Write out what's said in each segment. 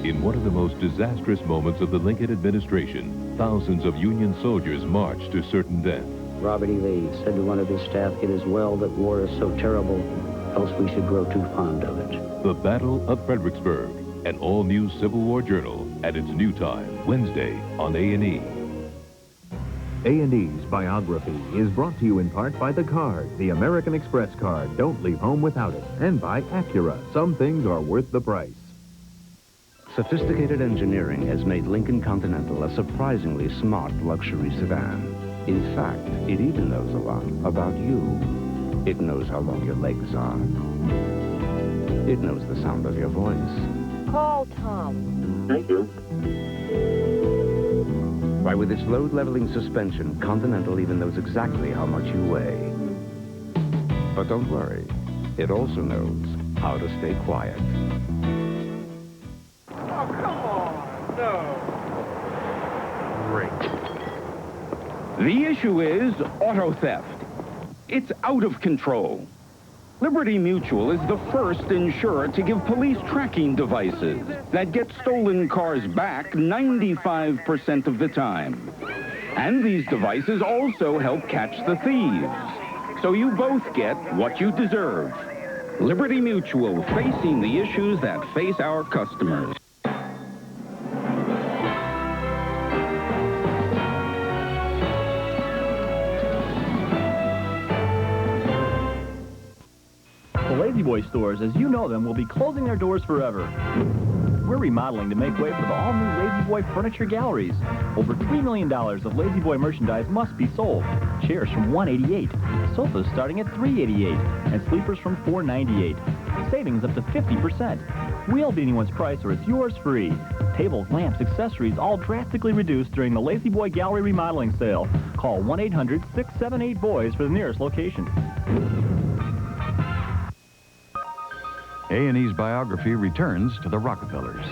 In one of the most disastrous moments of the Lincoln administration, thousands of Union soldiers marched to certain death. Robert E. Lee said to one of his staff, "It is well that war is so terrible, else we should grow too fond of it." The Battle of Fredericksburg, an all-new Civil War journal at its new time, Wednesday on A&E. A&E's Biography is brought to you in part by the card, the American Express card. Don't leave home without it. And by Acura. Some things are worth the price. Sophisticated engineering has made Lincoln Continental a surprisingly smart luxury sedan. In fact, it even knows a lot about you. It knows how long your legs are. It knows the sound of your voice. Call Tom. Thank you. Why, with its load-leveling suspension, Continental even knows exactly how much you weigh. But don't worry. It also knows how to stay quiet. Oh, come on. No. Great. The issue is auto theft. It's out of control. Liberty Mutual is the first insurer to give police tracking devices that get stolen cars back 95% of the time. And these devices also help catch the thieves. So you both get what you deserve. Liberty Mutual, facing the issues that face our customers. The La-Z-Boy stores, as you know them, will be closing their doors forever. We're remodeling to make way for the all-new La-Z-Boy furniture galleries. Over $3 million of La-Z-Boy merchandise must be sold. Chairs from $188, sofas starting at $388, and sleepers from $498. Savings up to 50%. We'll beat anyone's price or it's yours free. Tables, lamps, accessories, all drastically reduced during the La-Z-Boy Gallery remodeling sale. Call 1-800-678-BOYS for the nearest location. A&E's Biography returns to the Rockefellers.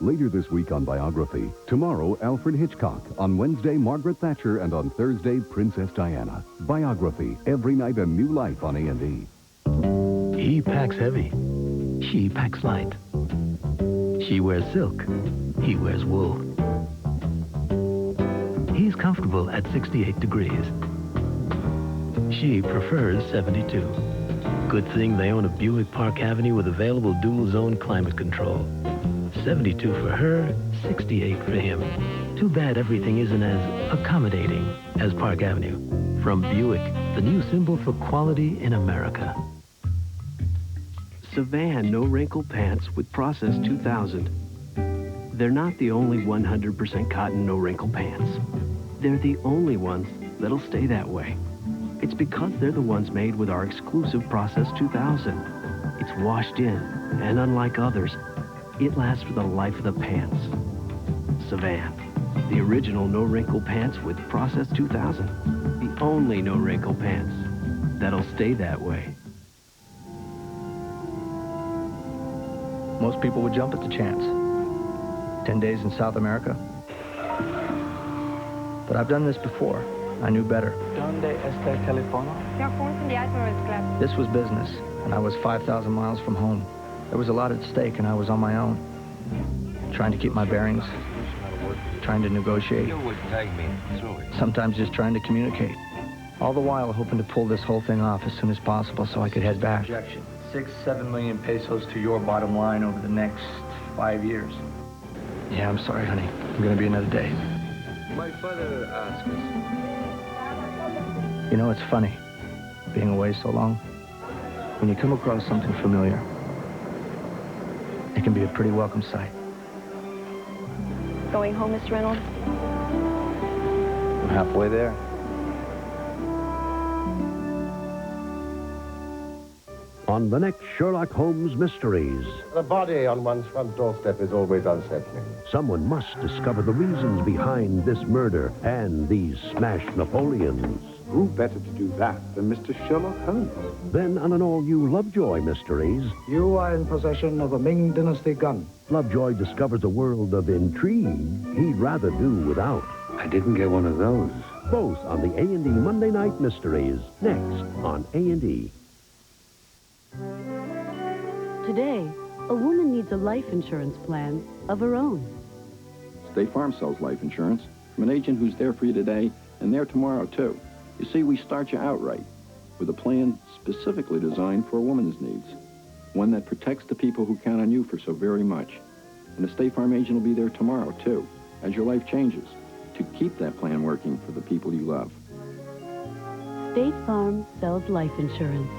Later this week on Biography, tomorrow Alfred Hitchcock, on Wednesday Margaret Thatcher, and on Thursday Princess Diana. Biography, every night a new life on A&E. He packs heavy. She packs light. She wears silk. He wears wool. He's comfortable at 68 degrees. She prefers 72. Good thing they own a Buick Park Avenue with available dual-zone climate control. 72 for her, 68 for him. Too bad everything isn't as accommodating as Park Avenue. From Buick, the new symbol for quality in America. Savan no-wrinkle pants with Process 2000. They're not the only 100% cotton no-wrinkle pants. They're the only ones that'll stay that way. It's because they're the ones made with our exclusive Process 2000. It's washed in, and unlike others, it lasts for the life of the pants. Savan, the original no-wrinkle pants with Process 2000. The only no-wrinkle pants that'll stay that way. Most people would jump at the chance. 10 days in South America. But I've done this before. I knew better. This was business, and I was 5,000 miles from home. There was a lot at stake, and I was on my own. Trying to keep my bearings, trying to negotiate, sometimes just trying to communicate. All the while hoping to pull this whole thing off as soon as possible so I could head back. 6-7 million pesos to your bottom line over the next 5 years. Yeah, I'm sorry, honey. I'm gonna be another day. My father asked us. You know, it's funny, being away so long. When you come across something familiar, it can be a pretty welcome sight. Going home, Mr. Reynolds? I'm halfway there. On the next Sherlock Holmes Mysteries. The body on one's front doorstep is always unsettling. Someone must discover the reasons behind this murder and these smashed Napoleons. Who better to do that than Mr. Sherlock Holmes? Then on an all-new Lovejoy Mysteries. You are in possession of a Ming Dynasty gun. Lovejoy discovers a world of intrigue he'd rather do without. I didn't get one of those. Both on the A&E Monday Night Mysteries. Next on A&E. Today, a woman needs a life insurance plan of her own. State Farm sells life insurance from an agent who's there for you today and there tomorrow, too. You see, we start you out right with a plan specifically designed for a woman's needs. One that protects the people who count on you for so very much. And the State Farm agent will be there tomorrow, too, as your life changes, to keep that plan working for the people you love. State Farm sells life insurance.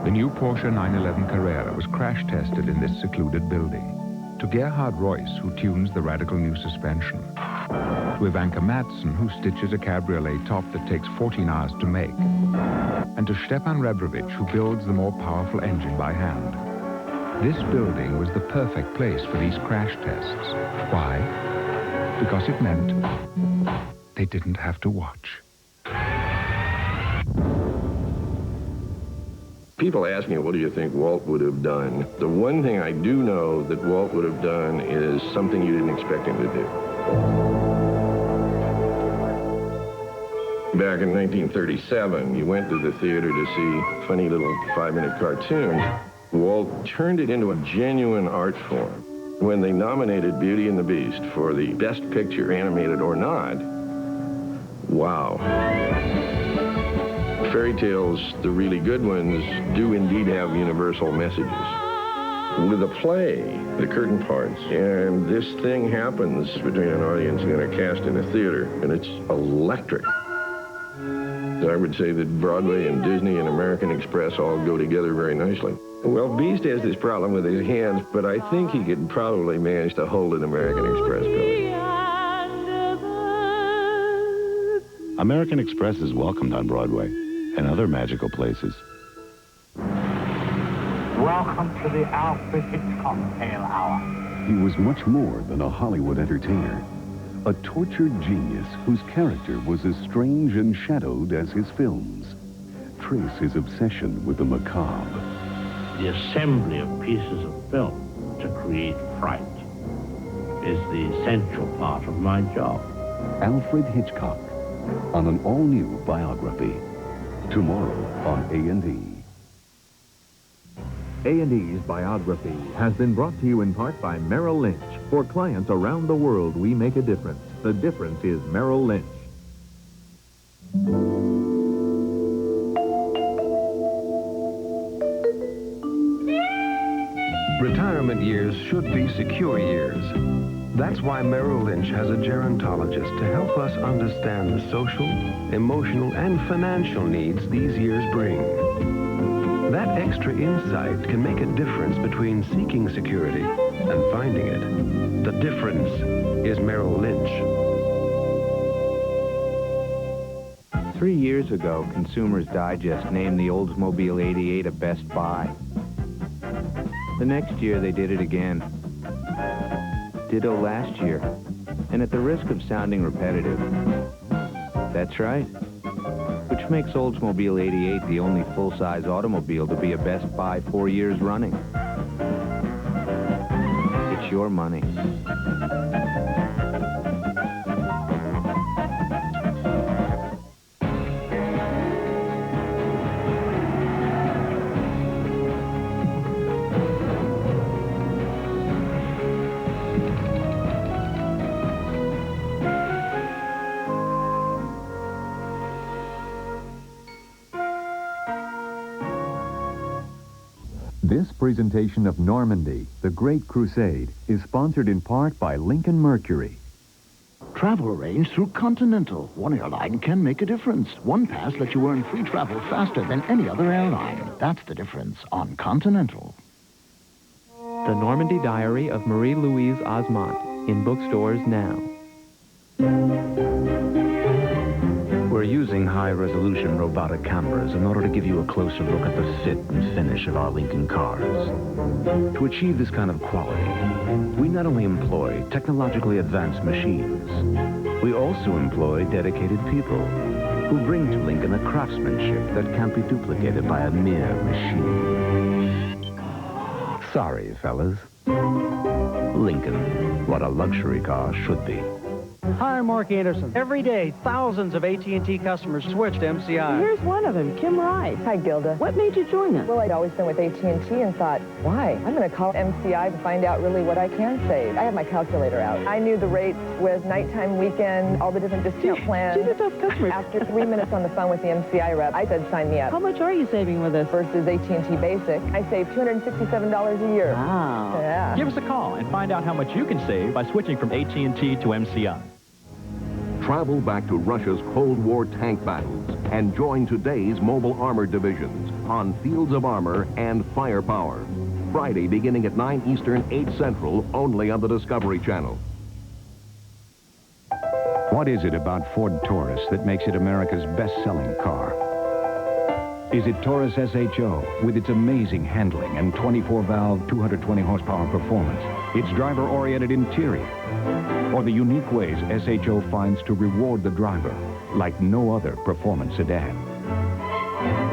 The new Porsche 911 Carrera was crash tested in this secluded building. To Gerhard Royce, who tunes the radical new suspension. To Ivanka Madsen, who stitches a cabriolet top that takes 14 hours to make. And to Stepan Rebrovich, who builds the more powerful engine by hand. This building was the perfect place for these crash tests. Why? Because it meant they didn't have to watch. People ask me, what do you think Walt would have done? The one thing I do know that Walt would have done is something you didn't expect him to do. Back in 1937, you went to the theater to see funny little 5-minute cartoons. Walt turned it into a genuine art form. When they nominated Beauty and the Beast for the Best Picture, animated or not, wow. Fairy tales, the really good ones, do indeed have universal messages. With a play, the curtain parts, and this thing happens between an audience and a cast in a theater, and it's electric. I would say that Broadway and Disney and American Express all go together very nicely. Well, Beast has this problem with his hands, but I think he could probably manage to hold an American Express building. American Express is welcomed on Broadway and other magical places. Welcome to the Alfred Hitchcock Tale Hour. He was much more than a Hollywood entertainer. A tortured genius whose character was as strange and shadowed as his films. Trace his obsession with the macabre. The assembly of pieces of film to create fright is the essential part of my job. Alfred Hitchcock on an all-new biography. Tomorrow on A&E. A&E's Biography has been brought to you in part by Merrill Lynch. For clients around the world, we make a difference. The difference is Merrill Lynch. Retirement years should be secure years. That's why Merrill Lynch has a gerontologist to help us understand the social, emotional, and financial needs these years bring. That extra insight can make a difference between seeking security and finding it. The difference is Merrill Lynch. 3 years ago, Consumer's Digest named the Oldsmobile 88 a Best Buy. The next year, they did it again. Ditto last year. And at the risk of sounding repetitive, that's right. Which makes Oldsmobile 88 the only full-size automobile to be a Best Buy 4 years running. It's your money. This presentation of Normandy, the Great Crusade, is sponsored in part by Lincoln Mercury. Travel arranged through Continental. One airline can make a difference. One pass lets you earn free travel faster than any other airline. That's the difference on Continental. The Normandy Diary of Marie-Louise Osmont, in bookstores now. We're using high-resolution robotic cameras in order to give you a closer look at the fit and finish of our Lincoln cars. To achieve this kind of quality, we not only employ technologically advanced machines, we also employ dedicated people who bring to Lincoln a craftsmanship that can't be duplicated by a mere machine. Sorry, fellas. Lincoln, what a luxury car should be. Hi, I'm Mark Anderson. Every day, thousands of AT&T customers switch to MCI. Here's one of them, Kim Rice. Hi, Gilda. What made you join us? Well, I'd always been with AT&T and thought, why? I'm going to call MCI to find out really what I can save. I have my calculator out. I knew the rates with nighttime, weekend, all the different discount plans. She's a tough customer. After 3 minutes on the phone with the MCI rep, I said, sign me up. How much are you saving with us? Versus AT&T Basic, I save $267 a year. Wow. Yeah. Give us a call and find out how much you can save by switching from AT&T to MCI. Travel back to Russia's Cold War tank battles and join today's mobile armored divisions on Fields of Armor and Firepower. Friday beginning at 9 Eastern, 8 Central, only on the Discovery Channel. What is it about Ford Taurus that makes it America's best-selling car? Is it Taurus SHO with its amazing handling and 24-valve, 220-horsepower performance, its driver-oriented interior, or the unique ways SHO finds to reward the driver like no other performance sedan?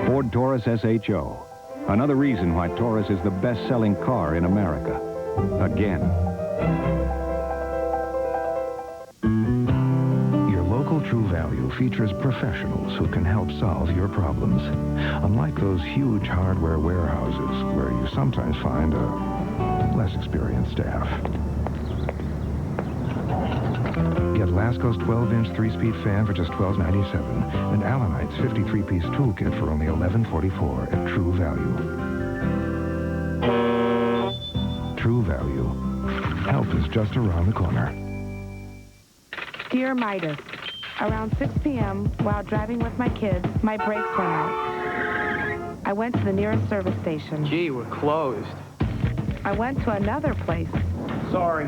Ford Taurus SHO, another reason why Taurus is the best-selling car in America. Again. True Value features professionals who can help solve your problems. Unlike those huge hardware warehouses where you sometimes find a less experienced staff. Get Lasco's 12-inch 3-speed fan for just $12.97 and Allenite's 53-piece toolkit for only $11.44 at True Value. True Value. Help is just around the corner. Dear Midas, around 6 p.m., while driving with my kids, my brakes went out. I went to the nearest service station. Gee, we're closed. I went to another place. Sorry.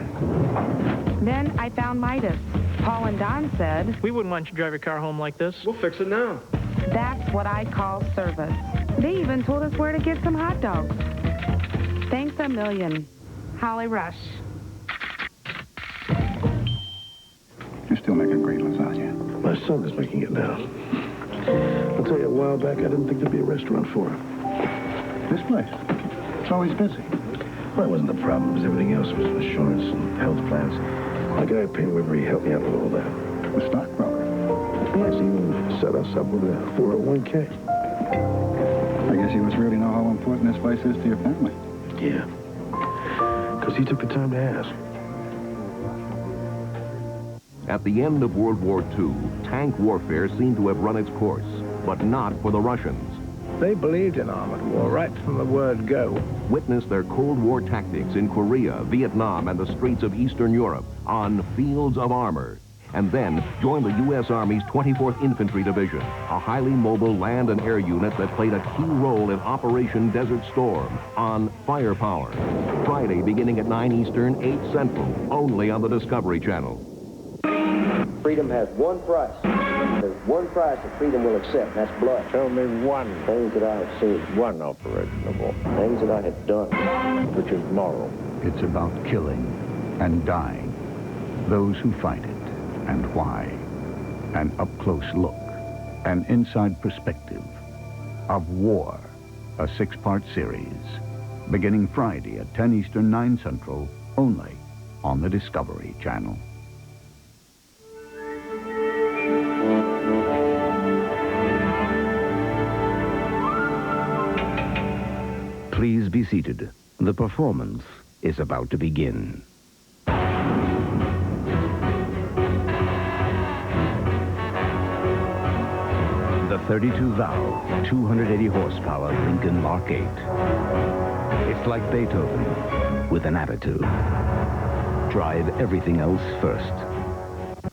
Then I found Midas. Paul and Don said, We wouldn't want you to drive your car home like this. We'll fix it now. That's what I call service. They even told us where to get some hot dogs. Thanks a million. Holly Rush. You're still making great lasagna. My son is making it now. I'll tell you, a while back, I didn't think there'd be a restaurant for him. This place, it's always busy. That wasn't the problem. It was everything else. It was insurance and health plans. My guy at Penn-Wiver, he helped me out with all that. The stockbroker? Yes, he even set us up with a 401k. I guess he must really know how important this place is to your family. Yeah. Because he took the time to ask. At the end of World War II, tank warfare seemed to have run its course, but not for the Russians. They believed in armored war right from the word go. Witness their Cold War tactics in Korea, Vietnam, and the streets of Eastern Europe on Fields of Armor. And then join the U.S. Army's 24th Infantry Division, a highly mobile land and air unit that played a key role in Operation Desert Storm on Firepower. Friday beginning at 9 Eastern, 8 Central, only on the Discovery Channel. Freedom has one price. There's one price that freedom will accept, and that's blood. Tell me one. Things that I have seen. One operation of all. Things that I have done. Which is moral. It's about killing and dying. Those who fight it and why. An up-close look. An inside perspective of war. A 6-part series. Beginning Friday at 10 Eastern, 9 Central, only on the Discovery Channel. Please be seated. The performance is about to begin. The 32-valve, 280-horsepower Lincoln Mark 8. It's like Beethoven with an attitude. Drive everything else first.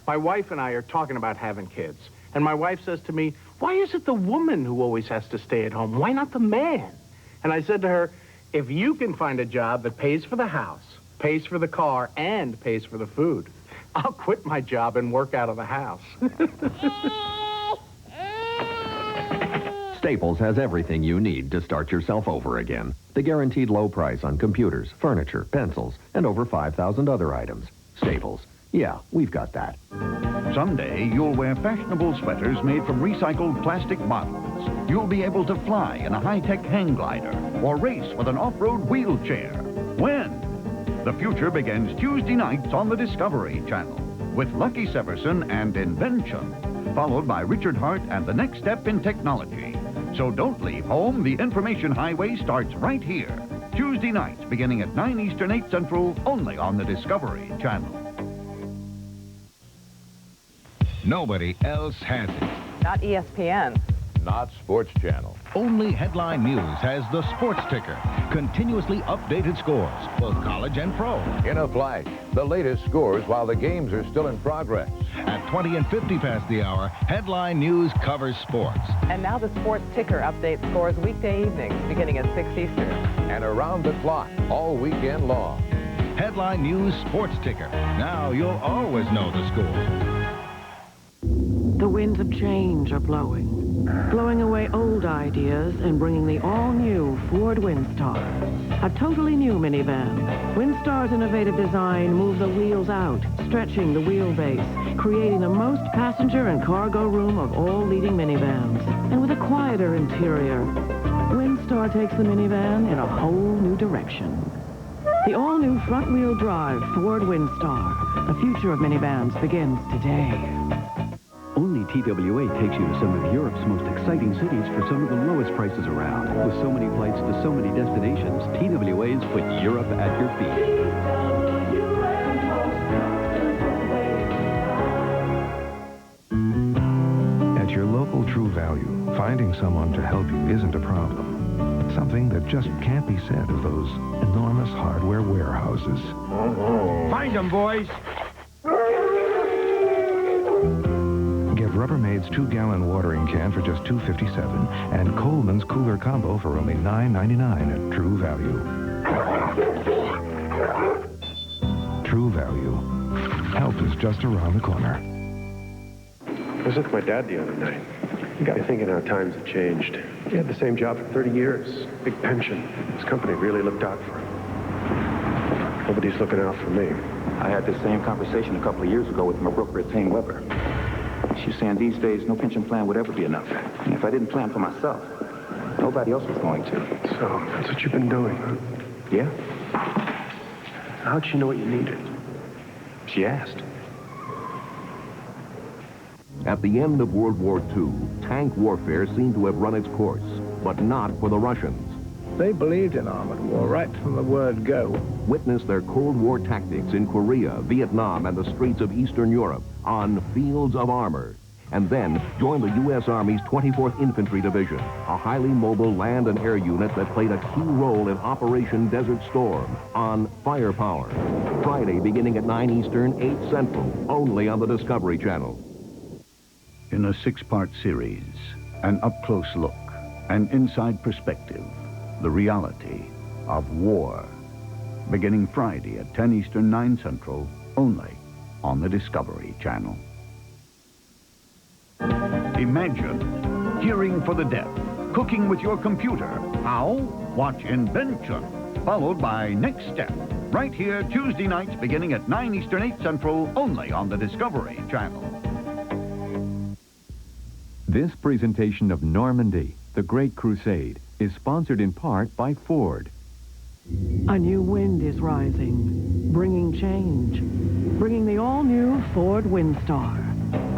My wife and I are talking about having kids. And my wife says to me, why is it the woman who always has to stay at home? Why not the man? And I said to her, if you can find a job that pays for the house, pays for the car, and pays for the food, I'll quit my job and work out of the house. Staples has everything you need to start yourself over again. The guaranteed low price on computers, furniture, pencils, and over 5,000 other items. Staples. Yeah, we've got that. Someday, you'll wear fashionable sweaters made from recycled plastic bottles. You'll be able to fly in a high-tech hang glider or race with an off-road wheelchair. When? The future begins Tuesday nights on the Discovery Channel. with Lucky Severson and Invention, followed by Richard Hart and the next step in technology. So don't leave home. The Information Highway starts right here. Tuesday nights beginning at 9 Eastern, 8 Central, only on the Discovery Channel. Nobody else has it. Not ESPN. Not Sports Channel. Only Headline News has the sports ticker. Continuously updated scores, both college and pro. In a flash, the latest scores while the games are still in progress. At 20 and 50 past the hour, Headline News covers sports. And now the sports ticker updates scores weekday evenings beginning at 6 Eastern. And around the clock, all weekend long. Headline News sports ticker. Now you'll always know the score. The winds of change are blowing away old ideas and bringing the all-new Ford Windstar, a totally new minivan. Windstar's innovative design moves the wheels out, stretching the wheelbase, creating the most passenger and cargo room of all leading minivans. And with a quieter interior, Windstar takes the minivan in a whole new direction. The all-new front-wheel drive Ford Windstar. The future of minivans begins today. Only TWA takes you to some of Europe's most exciting cities for some of the lowest prices around. With so many flights to so many destinations, TWA's put Europe at your feet. At your local True Value, finding someone to help you isn't a problem. It's something that just can't be said of those enormous hardware warehouses. Find them, boys! Get Rubbermaid's 2-gallon watering can for just $2.57 and Coleman's cooler combo for only $9.99 at True Value. True Value. Help is just around the corner. I was with my dad the other night. He got me thinking how times have changed. He had the same job for 30 years. Big pension. His company really looked out for him. Nobody's looking out for me. I had the same conversation a couple of years ago with my broker at Payne Weber. She's saying these days no pension plan would ever be enough. And if I didn't plan for myself, nobody else was going to. So, that's what you've been doing, huh? Yeah? How'd she know what you needed? She asked. At the end of World War II, tank warfare seemed to have run its course, but not for the Russians. They believed in armored war right from the word go. Witness their Cold War tactics in Korea, Vietnam, and the streets of Eastern Europe on Fields of Armor. And then join the U.S. Army's 24th Infantry Division, a highly mobile land and air unit that played a key role in Operation Desert Storm on Firepower. Friday beginning at 9 Eastern, 8 Central, only on the Discovery Channel. In a 6-part series, an up-close look, an inside perspective, the reality of war. Beginning Friday at 10 Eastern, 9 Central, only on the Discovery Channel. Imagine hearing for the deaf, cooking with your computer. How? Watch Invention, followed by Next Step. Right here, Tuesday nights beginning at 9 Eastern, 8 Central, only on the Discovery Channel. This presentation of Normandy, the Great Crusade, is sponsored in part by Ford. A new wind is rising, bringing change, bringing the all-new Ford Windstar,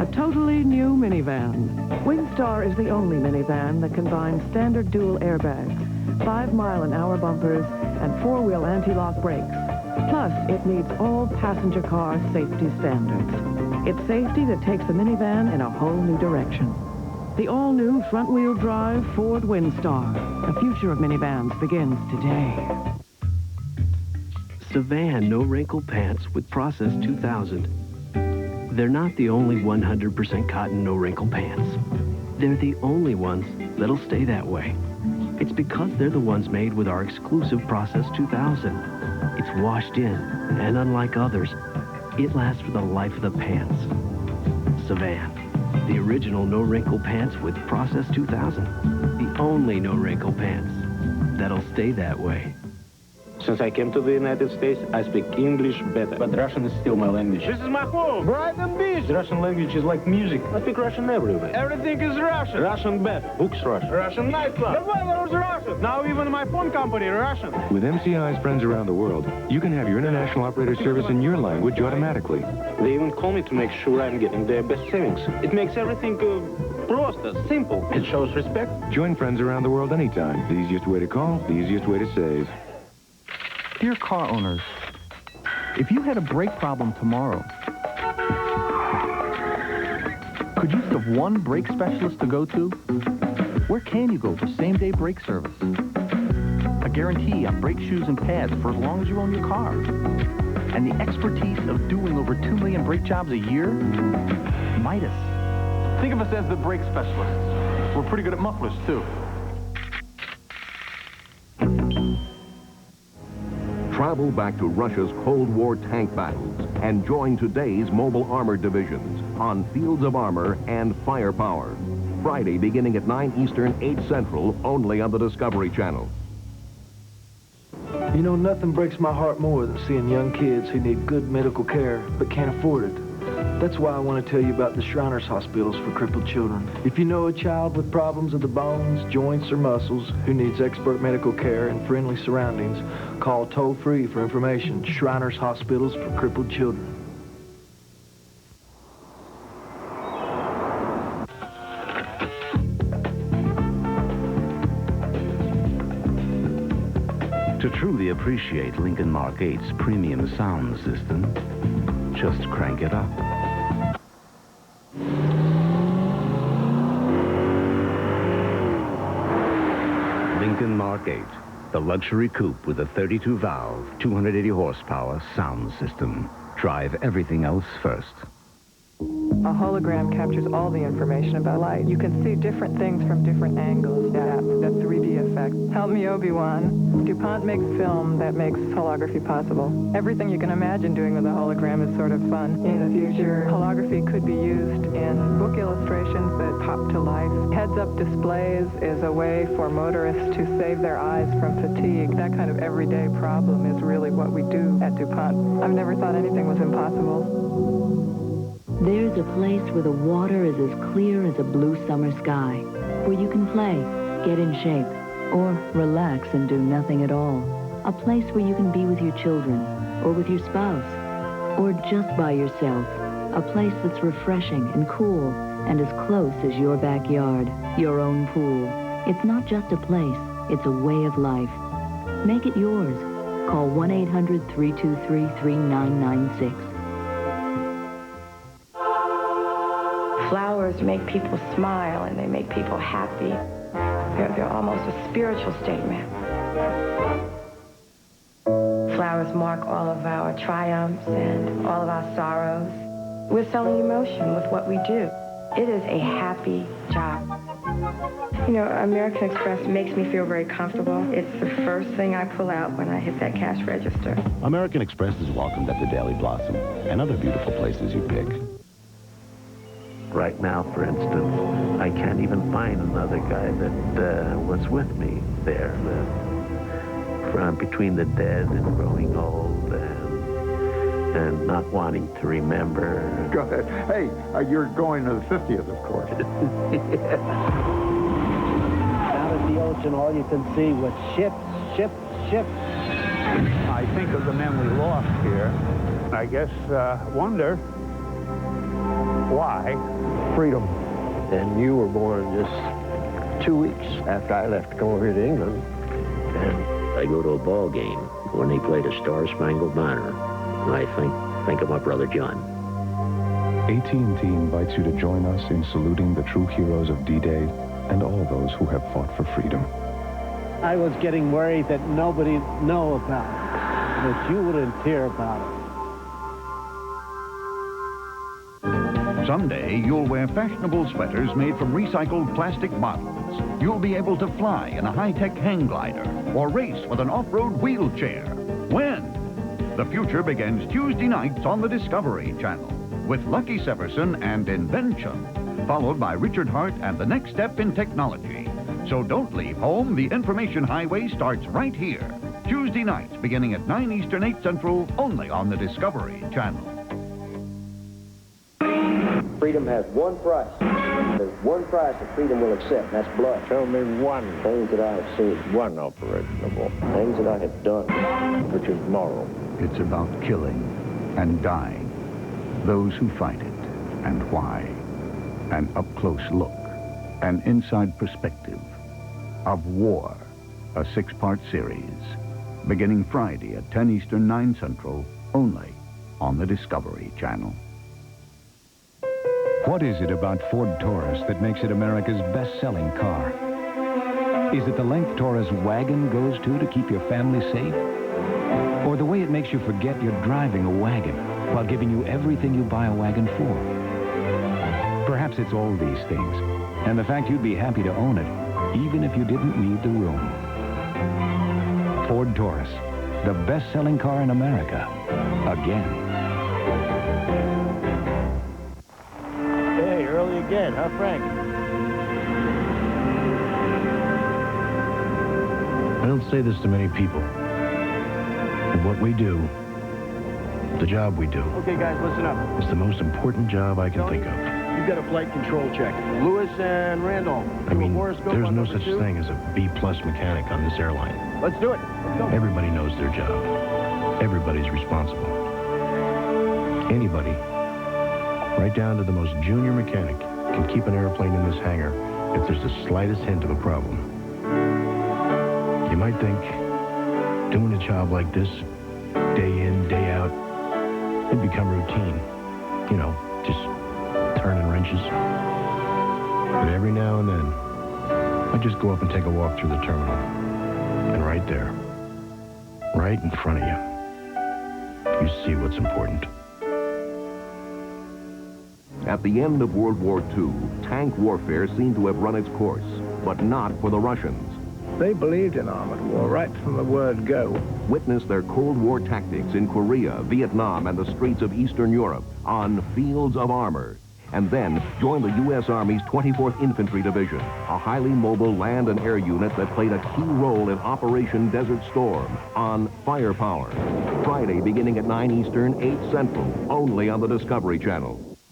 a totally new minivan. Windstar is the only minivan that combines standard dual airbags, 5-mile-an-hour bumpers, and 4-wheel anti-lock brakes. Plus, it meets all passenger car safety standards. It's safety that takes the minivan in a whole new direction. The all-new front-wheel drive Ford Windstar. The future of minivans begins today. Savan no-wrinkle pants with Process 2000. They're not the only 100% cotton no-wrinkle pants. They're the only ones that'll stay that way. It's because they're the ones made with our exclusive Process 2000. It's washed in, and unlike others, it lasts for the life of the pants. Savan. The original no-wrinkle pants with Process 2000. The only no-wrinkle pants that'll stay that way. Since I came to the United States, I speak English better. But Russian is still my language. This is my home. Bright and beach. Russian language is like music. I speak Russian everywhere. Everything is Russian. Russian bed. Books Russian. Russian nightclub. The weather is Russian. Now even my phone company Russian. With MCI's friends around the world, you can have your international operator service in your language automatically. They even call me to make sure I'm getting their best savings. It makes everything просто, simple. It shows respect. Join friends around the world anytime. The easiest way to call, the easiest way to save. Dear car owners, if you had a brake problem tomorrow, could you think of one brake specialist to go to? Where can you go for same-day brake service? A guarantee on brake shoes and pads for as long as you own your car. And the expertise of doing over 2 million brake jobs a year? Midas. Think of us as the brake specialists. We're pretty good at mufflers, too. Travel back to Russia's Cold War tank battles and join today's mobile armored divisions on Fields of Armor and Firepower. Friday beginning at 9 Eastern, 8 Central, only on the Discovery Channel. You know, nothing breaks my heart more than seeing young kids who need good medical care but can't afford it. That's why I want to tell you about the Shriners Hospitals for Crippled Children. If you know a child with problems of the bones, joints, or muscles who needs expert medical care and friendly surroundings, call toll-free for information. Shriners Hospitals for Crippled Children. To truly appreciate Lincoln Mark 8's premium sound system, just crank it up. Lincoln Mark 8, the luxury coupe with a 32-valve, 280 horsepower sound system. Drive everything else first. A hologram captures all the information about light. You can see different things from different angles. That's the 3D effect. Help me, Obi-Wan. DuPont makes film that makes holography possible. Everything you can imagine doing with a hologram is sort of fun. In the future, holography could be used in book illustrations that pop to life. Heads-up displays is a way for motorists to save their eyes from fatigue. That kind of everyday problem is really what we do at DuPont. I've never thought anything was impossible. There's a place where the water is as clear as a blue summer sky, where you can play, get in shape, or relax and do nothing at all. A place where you can be with your children, or with your spouse, or just by yourself. A place that's refreshing and cool and as close as your backyard, your own pool. It's not just a place, it's a way of life. Make it yours. Call 1-800-323-3996. Flowers make people smile and they make people happy. They're almost a spiritual statement. Flowers mark all of our triumphs and all of our sorrows. We're selling emotion with what we do. It is a happy job. You know, American Express makes me feel very comfortable. It's the first thing I pull out when I hit that cash register. American Express is welcomed at the Daily Blossom and other beautiful places you pick. Right now, for instance, I can't even find another guy that was with me there. From between the dead and growing old and not wanting to remember. Go ahead. Hey, you're going to the 50th, of course. Yeah. Out at the ocean, all you can see was ships, ships, ships. I think of the men we lost here. I guess wonder why. Freedom. And you were born just 2 weeks after I left to come over here to England. And I go to a ball game when they played a Star-Spangled Banner. And I think of my brother John. AT&T invites you to join us in saluting the true heroes of D-Day and all those who have fought for freedom. I was getting worried that nobody know about it, that you wouldn't hear about it. Someday, you'll wear fashionable sweaters made from recycled plastic bottles. You'll be able to fly in a high-tech hang glider or race with an off-road wheelchair. When? The future begins Tuesday nights on the Discovery Channel with Lucky Severson and Invention, followed by Richard Hart and the next step in technology. So don't leave home. The information highway starts right here. Tuesday nights beginning at 9 Eastern, 8 Central, only on the Discovery Channel. Freedom has one price. There's one price that freedom will accept, and that's blood. Tell me one. Things that I have seen. One operation of all. Things that I have done. Which is moral. It's about killing and dying. Those who fight it and why. An up-close look, an inside perspective of war. A 6-part series. Beginning Friday at 10 Eastern, 9 Central, only on the Discovery Channel. What is it about Ford Taurus that makes it America's best-selling car? Is it the length Taurus wagon goes to keep your family safe? Or the way it makes you forget you're driving a wagon while giving you everything you buy a wagon for? Perhaps it's all these things, and the fact you'd be happy to own it, even if you didn't need the room. Ford Taurus, the best-selling car in America, again. Hey, early again, huh, Frank? I don't say this to many people. But what we do, the job we do, Okay, guys, listen up. is the most important job I can think of. You've got a flight control check. Lewis and Randolph. I mean, there's no such thing as a B-plus mechanic on this airline. Let's do it. Let's go. Everybody knows their job. Everybody's responsible. Anybody, right down to the most junior mechanic, can keep an airplane in this hangar if there's the slightest hint of a problem. You might think, doing a job like this, day in, day out, it'd become routine. You know, just turning wrenches. But every now and then, I just go up and take a walk through the terminal. And right there, right in front of you, you see what's important. At the end of World War II, tank warfare seemed to have run its course, but not for the Russians. They believed in armored war right from the word go. Witness their Cold War tactics in Korea, Vietnam, and the streets of Eastern Europe on Fields of Armor. And then join the U.S. Army's 24th Infantry Division, a highly mobile land and air unit that played a key role in Operation Desert Storm on Firepower. Friday beginning at 9 Eastern, 8 Central, only on the Discovery Channel.